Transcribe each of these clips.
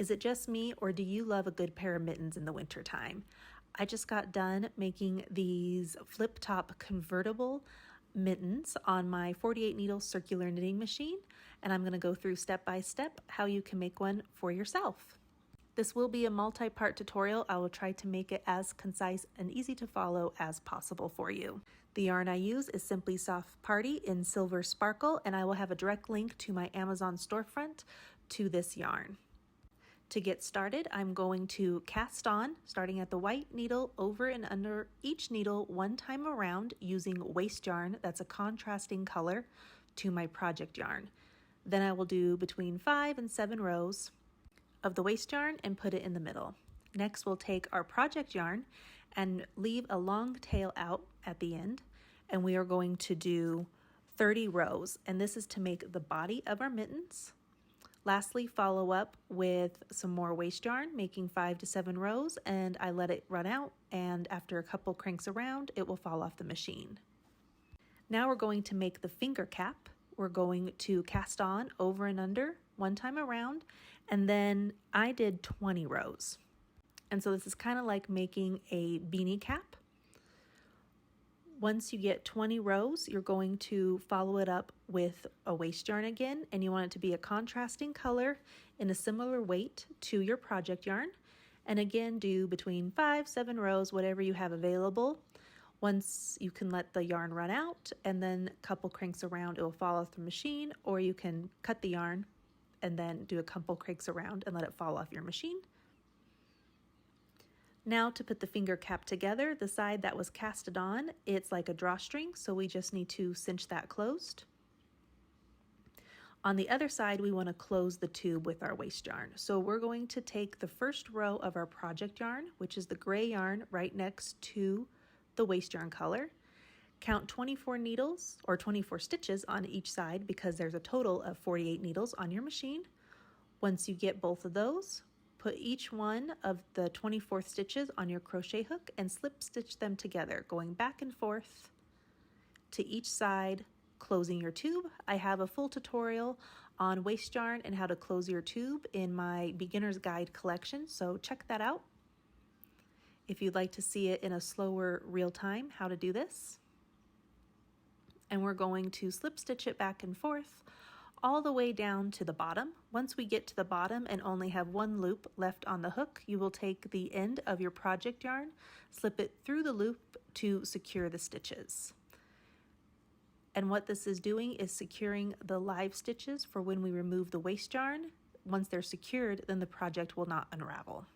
Is it just me, or do you love a good pair of mittens in the wintertime? I just got done making these flip top convertible mittens on my 48 needle circular knitting machine, and I'm going to go through step by step how you can make one for yourself. This will be a multi-part tutorial. I will try to make it as concise and easy to follow as possible for you. The yarn I use is Simply Soft Party in Silver Sparkle, and I will have a direct link to my Amazon storefront to this yarn. To get started, I'm going to cast on, starting at the white needle, over and under each needle one time around using waste yarn that's a contrasting color to my project yarn. Then I will do between 5 and 7 rows of the waste yarn and put it in the middle. Next, we'll take our project yarn and leave a long tail out at the end, and we are going to do 30 rows, and this is to make the body of our mittens. Lastly, follow up with some more waste yarn, making 5 to 7 rows, and I let it run out, and after a couple cranks around, it will fall off the machine. Now we're going to make the finger cap. We're going to cast on over and under one time around, and then I did 20 rows. And so this is kind of like making a beanie cap. Once you get 20 rows, you're going to follow it up with a waste yarn again, and you want it to be a contrasting color in a similar weight to your project yarn. And again, do between 5, 7 rows, whatever you have available. Once you can let the yarn run out, and then a couple cranks around, it will fall off the machine, or you can cut the yarn and then do a couple cranks around and let it fall off your machine. Now to put the finger cap together, the side that was casted on, it's like a drawstring, so we just need to cinch that closed. On the other side, we want to close the tube with our waste yarn. So we're going to take the first row of our project yarn, which is the gray yarn right next to the waste yarn color. Count 24 needles or 24 stitches on each side because there's a total of 48 needles on your machine. Once you get both of those, put each one of the 24 stitches on your crochet hook and slip stitch them together, going back and forth to each side, closing your tube. I have a full tutorial on waste yarn and how to close your tube in my beginner's guide collection, so check that out if you'd like to see it in a slower real time how to do this. And we're going to slip stitch it back and forth all the way down to the bottom. Once we get to the bottom and only have one loop left on the hook, you will take the end of your project yarn, slip it through the loop to secure the stitches. And what this is doing is securing the live stitches for when we remove the waste yarn. Once they're secured, then the project will not unravel.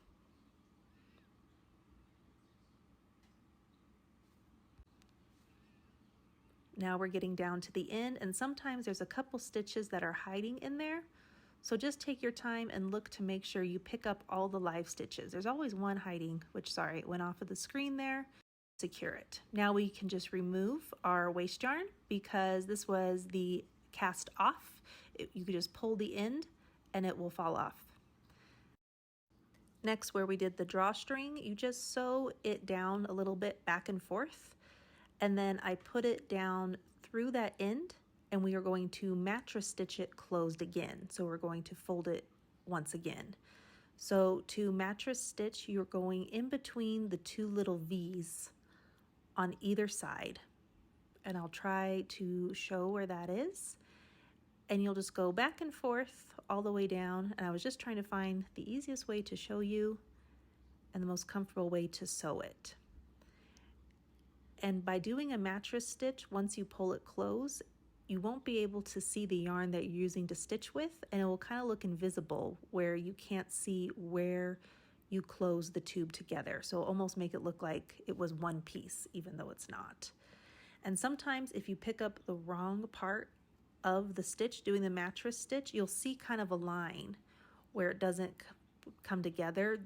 Now we're getting down to the end, and sometimes there's a couple stitches that are hiding in there. So just take your time and look to make sure you pick up all the live stitches. There's always one hiding, which, sorry, it went off of the screen there. Secure it. Now we can just remove our waste yarn because this was the cast off. You could just pull the end and it will fall off. Next, where we did the drawstring, you just sew it down a little bit back and forth. And then I put it down through that end, and we are going to mattress stitch it closed again. So we're going to fold it once again. So to mattress stitch, you're going in between the two little V's on either side. And I'll try to show where that is. And you'll just go back and forth all the way down. And I was just trying to find the easiest way to show you and the most comfortable way to sew it. And by doing a mattress stitch, once you pull it close, you won't be able to see the yarn that you're using to stitch with, and it will kind of look invisible where you can't see where you close the tube together. So almost make it look like it was one piece, even though it's not. And sometimes if you pick up the wrong part of the stitch doing the mattress stitch, you'll see kind of a line where it doesn't come together.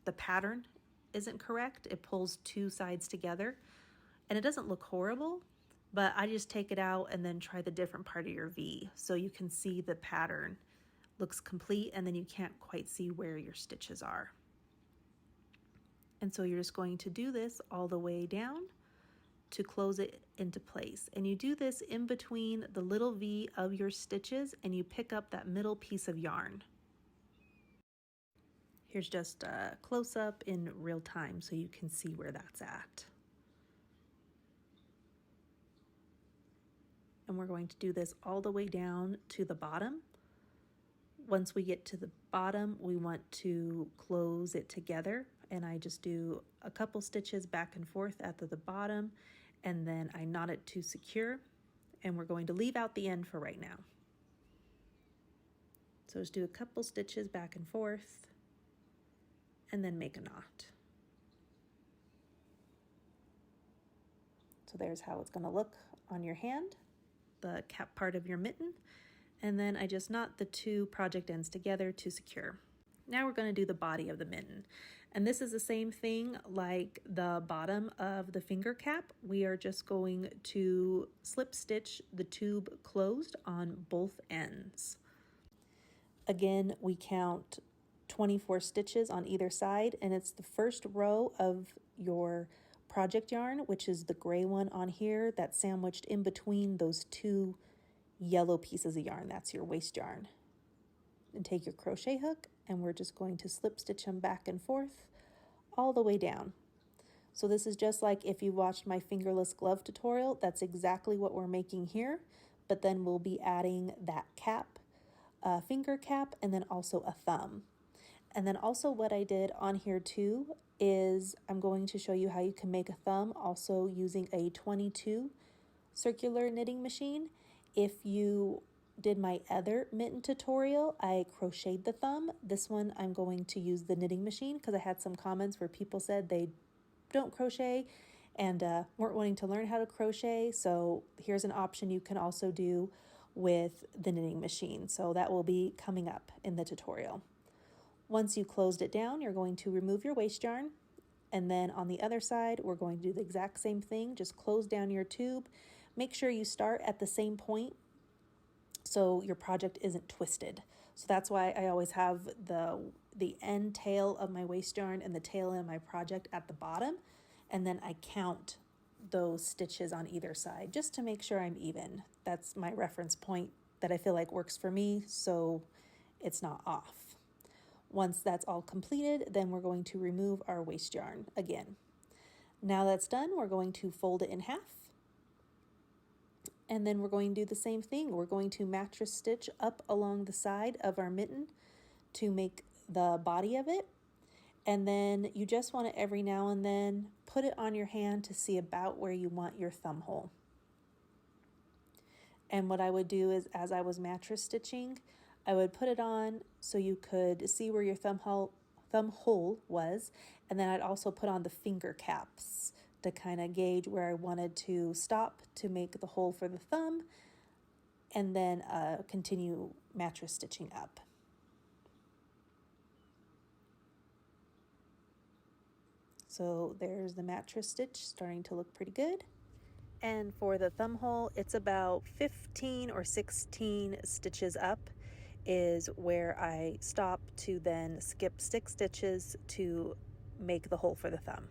The pattern isn't correct. It pulls two sides together. And it doesn't look horrible, but I just take it out and then try the different part of your V so you can see the pattern looks complete, and then you can't quite see where your stitches are. And so you're just going to do this all the way down to close it into place. And you do this in between the little V of your stitches, and you pick up that middle piece of yarn. Here's just a close-up in real time so you can see where that's at. And we're going to do this all the way down to the bottom. Once we get to the bottom, we want to close it together, and I just do a couple stitches back and forth at the bottom, and then I knot it to secure, and we're going to leave out the end for right now. So just do a couple stitches back and forth, and then make a knot. So there's how it's going to look on your hand, the cap part of your mitten. And then I just knot the two project ends together to secure. Now we're going to do the body of the mitten. And this is the same thing like the bottom of the finger cap. We are just going to slip stitch the tube closed on both ends. Again, we count 24 stitches on either side, and it's the first row of your project yarn, which is the gray one on here that's sandwiched in between those two yellow pieces of yarn. That's your waste yarn. And take your crochet hook, and we're just going to slip stitch them back and forth all the way down. So this is just like if you watched my fingerless glove tutorial. That's exactly what we're making here, but then we'll be adding that cap, finger cap, and then also a thumb. And then also what I did on here too is I'm going to show you how you can make a thumb also using a 22 circular knitting machine. If you did my other mitten tutorial, I crocheted the thumb. This one I'm going to use the knitting machine because I had some comments where people said they don't crochet and weren't wanting to learn how to crochet. So here's an option you can also do with the knitting machine. So that will be coming up in the tutorial. Once you closed it down, you're going to remove your waste yarn. And then on the other side, we're going to do the exact same thing. Just close down your tube. Make sure you start at the same point so your project isn't twisted. So that's why I always have the end tail of my waste yarn and the tail end of my project at the bottom. And then I count those stitches on either side just to make sure I'm even. That's my reference point that I feel like works for me, so it's not off. Once that's all completed, then we're going to remove our waste yarn again. Now that's done, we're going to fold it in half. And then we're going to do the same thing. We're going to mattress stitch up along the side of our mitten to make the body of it. And then you just want to every now and then put it on your hand to see about where you want your thumb hole. And what I would do is, as I was mattress stitching, I would put it on so you could see where your thumb hole was, and then I'd also put on the finger caps to kind of gauge where I wanted to stop to make the hole for the thumb, and then continue mattress stitching up. So there's the mattress stitch starting to look pretty good. And for the thumb hole, it's about 15 or 16 stitches up is where I stop to then skip 6 stitches to make the hole for the thumb.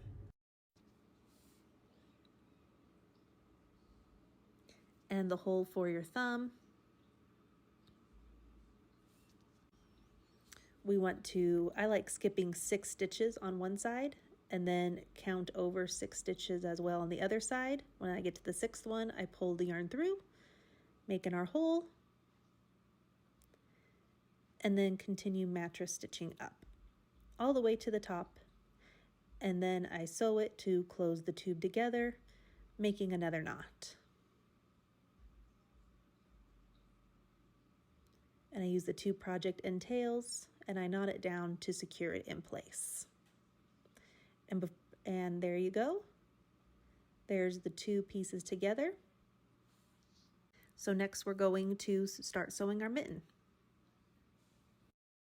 And the hole for your thumb, we want to, I like skipping 6 stitches on one side and then count over 6 stitches as well on the other side. When I get to the 6th one, I pull the yarn through, making our hole, and then continue mattress stitching up all the way to the top, and then I sew it to close the tube together, making another knot. And I use the 2 project end tails and I knot it down to secure it in place. And there you go. There's the 2 pieces together. So next we're going to start sewing our mitten.